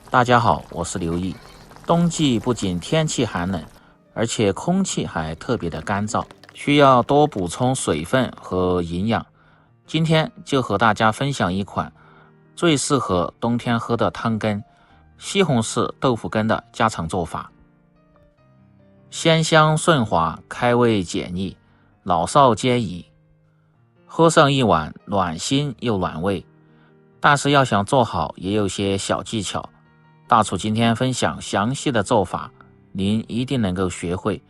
大家好，我是刘毅。冬季不仅天气寒冷，而且空气还特别的干燥，需要多补充水分和营养。今天就和大家分享一款最适合冬天喝的汤羹——西红柿豆腐羹的家常做法。鲜香顺滑，开胃解腻，老少皆宜。喝上一碗，暖心又暖胃。但是要想做好，也有些小技巧。大厨今天分享详细的做法，您一定能够学会，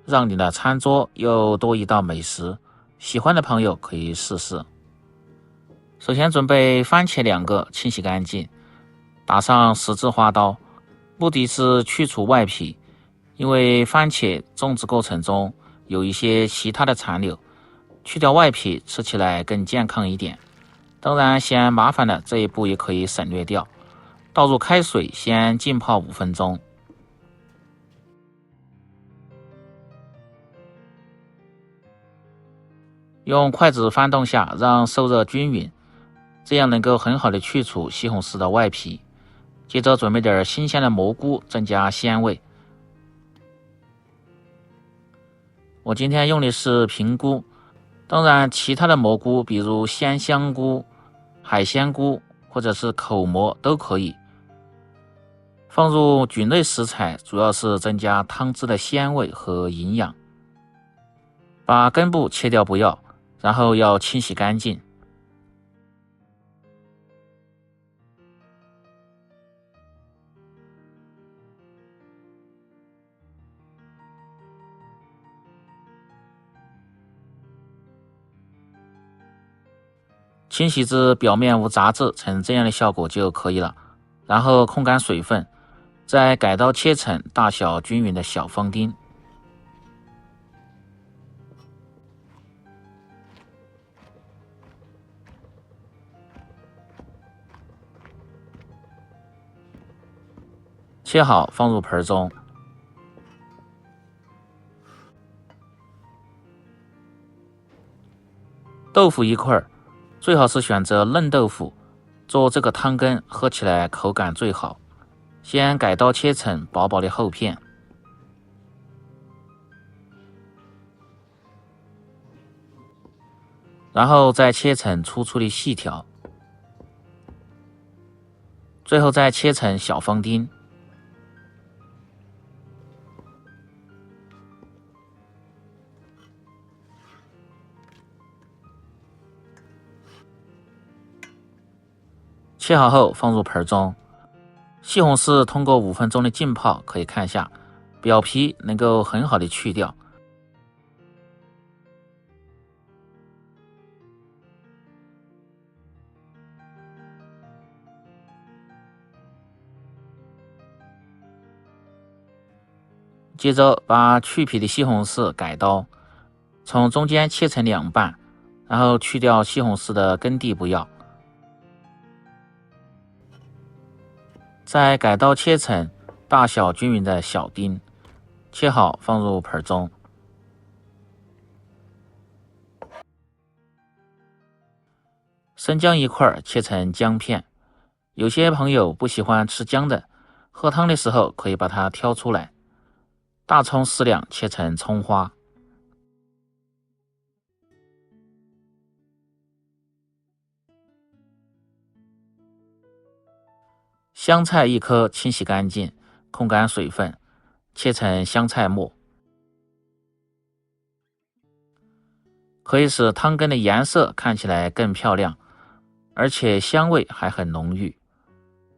让你的餐桌又多一道美食。喜欢的朋友可以试试。首先准备番茄2个，清洗干净，打上十字花刀，目的是去除外皮，因为番茄种植过程中有一些其他的残留，去掉外皮吃起来更健康一点。当然嫌麻烦的这一步也可以省略掉。倒入开水，先浸泡5分钟。用筷子翻动下，让受热均匀，这样能够很好的去除西红柿的外皮。接着准备点新鲜的蘑菇，增加鲜味。我今天用的是平菇，当然其他的蘑菇，比如鲜香菇、海鲜菇或者是口蘑都可以。放入菌类食材，主要是增加汤汁的鲜味和营养。把根部切掉不要，然后要清洗干净。清洗至表面无杂质，成这样的效果就可以了。然后控干水分，再改刀切成大小均匀的小方丁。切好放入盆中。豆腐1块，最好是选择嫩豆腐，做这个汤羹喝起来口感最好。先改刀切成薄薄的厚片，然后再切成粗粗的细条，最后再切成小方丁。切好后放入盆中。西红柿通过5分钟的浸泡，可以看下表皮能够很好的去掉。接着把去皮的西红柿改刀，从中间切成2半，然后去掉西红柿的根蒂不要。再改刀切成大小均匀的小丁，切好放入盆中。生姜1块，切成姜片。有些朋友不喜欢吃姜的，喝汤的时候可以把它挑出来。大葱4两，切成葱花。香菜1颗，清洗干净，控干水分，切成香菜末。可以使汤羹的颜色看起来更漂亮，而且香味还很浓郁。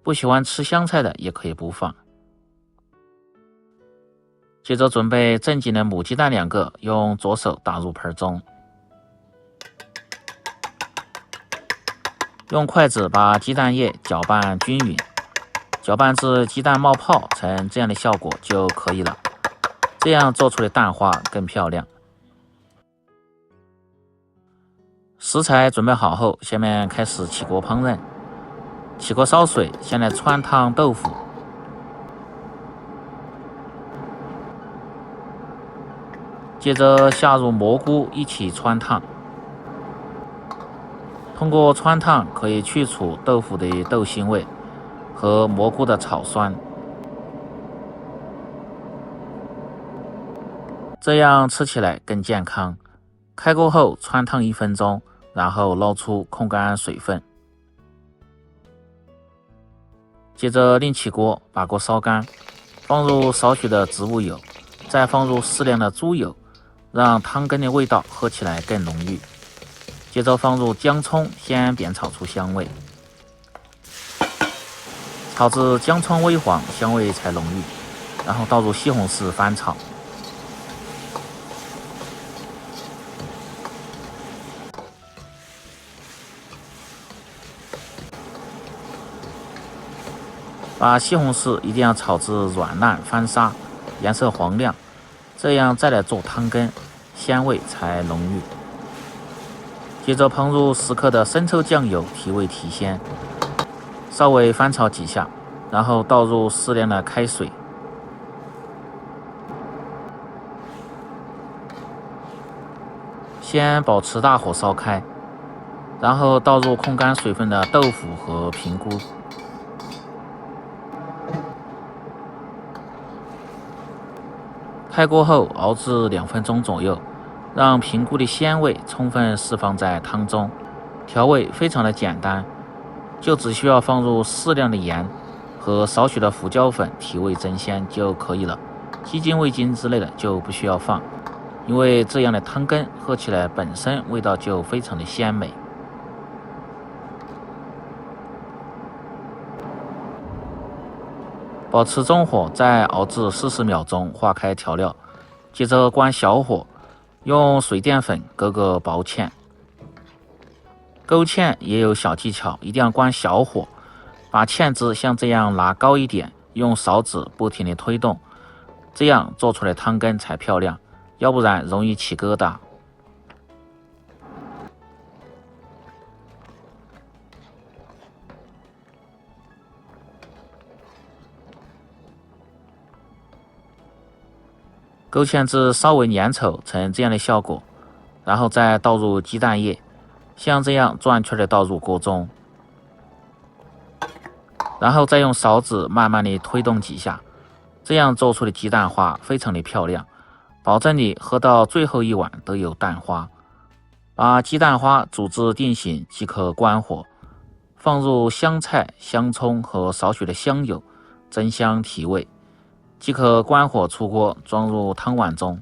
不喜欢吃香菜的也可以不放。接着准备正经的母鸡蛋2个，用左手打入盆中。用筷子把鸡蛋液搅拌均匀，搅拌至鸡蛋冒泡成这样的效果就可以了。这样做出的蛋花更漂亮。食材准备好后，下面开始起锅烹饪。起锅烧水，先来汆烫豆腐。接着下入蘑菇一起汆烫。通过汆烫可以去除豆腐的豆腥味，和蘑菇的草酸，这样吃起来更健康。开锅后汆烫1分钟，然后捞出控干水分。接着另起锅，把锅烧干，放入少许的植物油，再放入适量的猪油，让汤羹的味道喝起来更浓郁。接着放入姜葱，先煸炒出香味，炒至姜葱微黄，香味才浓郁，然后倒入西红柿翻炒。把西红柿一定要炒至软烂翻沙，颜色黄亮，这样再来做汤羹，鲜味才浓郁。接着烹入10克的生抽酱油，提味提鲜，稍微翻炒几下，然后倒入适量的开水，先保持大火烧开，然后倒入控干水分的豆腐和平菇。开锅后熬至2分钟左右，让平菇的鲜味充分释放在汤中。调味非常的简单，就只需要放入适量的盐和少许的胡椒粉提味增鲜就可以了。鸡精、味精之类的就不需要放，因为这样的汤羹喝起来本身味道就非常的鲜美。保持中火，再熬至40秒钟，化开调料，接着关小火，用水淀粉勾个薄芡。勾芡也有小技巧，一定要关小火，把芡汁像这样拿高一点，用勺子不停地推动，这样做出来汤羹才漂亮，要不然容易起疙瘩。勾芡至稍微粘稠成这样的效果，然后再倒入鸡蛋液，像这样转圈的倒入锅中，然后再用勺子慢慢的推动几下，这样做出的鸡蛋花非常的漂亮，保证你喝到最后一碗都有蛋花。把鸡蛋花煮至定型即可关火，放入香菜、香葱和少许的香油，增香提味。即可关火出锅，装入汤碗中。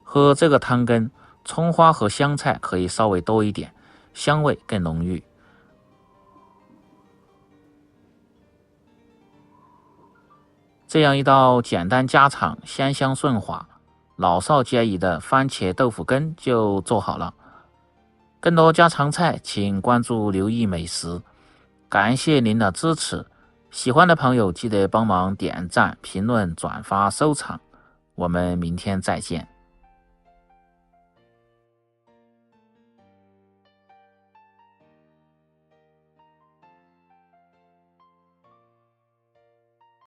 喝这个汤羹，葱花和香菜可以稍微多一点，香味更浓郁。这样一道简单家常、鲜香顺滑、老少皆宜的番茄豆腐羹就做好了。更多家常菜，请关注刘毅美食。感谢您的支持，喜欢的朋友记得帮忙点赞、评论、转发、收藏。我们明天再见。